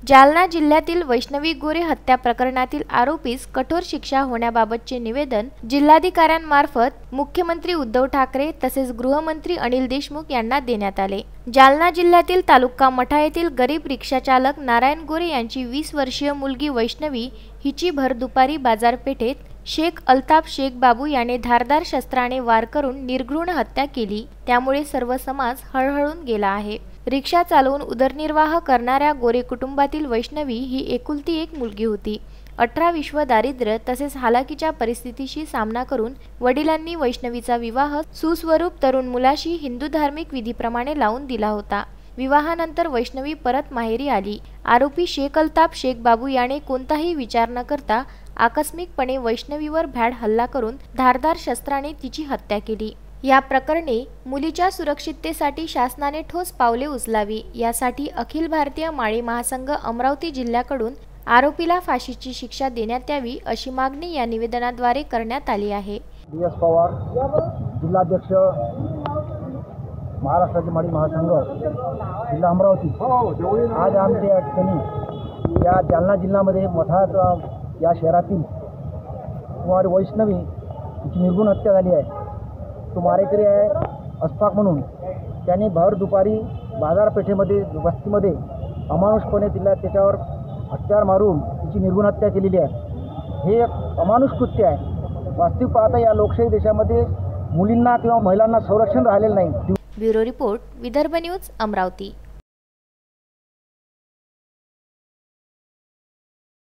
जालना जिल्ह्यातील वैष्णवी गोरे हत्या प्रकरणातील आरोपीस कठोर शिक्षा होण्याबाबतचे निवेदन जिल्हाधिकाऱ्यांमार्फत मुख्यमंत्री उद्धव ठाकरे तसेच गृहमंत्री अनिल देशमुख यांना देण्यात आले। जालना जिल्ह्यातील तालुका मठा येथील गरीब रिक्षाचालक नारायण गोरे यांची 20 वर्षीय मुलगी वैष्णवी हिची भर दुपारी बाजारपेठेत शेख अल्ताफ शेख बाबू याने धारदार शस्त्राने वार करून निर्घृण हत्या केली। त्यामुळे सर्व समाज हळहळून गेला आहे। रिक्षा चालवून उदरनिर्वाह करणाऱ्या गोरे कुटुंबातील वैष्णवी ही एकुलती एक मुलगी होती। 18 विश्व दारिद्र्य तसेच हालाकीच्या परिस्थितीशी सामना करून वडिलांनी वैष्णवीचा विवाह सुस्वरूप तरुण मुलाशी हिंदू धार्मिक विधीप्रमाणे लावून दिला होता। विवाहानंतर वैष्णवी परत माहेरी आली। आरोपी शेख अल्ताफ शेख बाबू याने कोणताही विचार न करता आकस्मिकपणे वैष्णवीवर भ्याड हल्ला करून धारदार शस्त्राने तिची हत्या केली। या प्रकरणी मुलीच्या सुरक्षिततेसाठी शासनाने ठोस पावले उचलावी यासाठी अखिल भारतीय माळी महासंघ अमरावती जिल्ह्याकडून आरोपीला फाशीची शिक्षा देण्यात यावी अशी मागणी या निवेदनाद्वारे करण्यात आली आहे। DS पवार जिल्हाध्यक्ष महाराष्ट्राचे माळी महासंघ जिल्हा अमरावती। आज आमच्या ठिकाणी या जालना जिल्ह्यामध्ये मठा या शहरातील कुमारी वैष्णवी हिची निर्घृण हत्या झाली आहे। तो मारेकरी आहे अस्फाक म्हणून। त्याने भर दुपारी बाजारपेठेमध्ये वस्तीमध्ये अमानुषपणे तिला त्याच्यावर हत्यार मारून तिची निर्घृण हत्या केलेली आहे। हे एक अमानुष कृत्य आहे। वास्तविक पाहता या लोकशाही देशामध्ये मुलींना किंवा महिलांना संरक्षण राहिलेलं नाही। Bureau report Vidarbha news Amravati.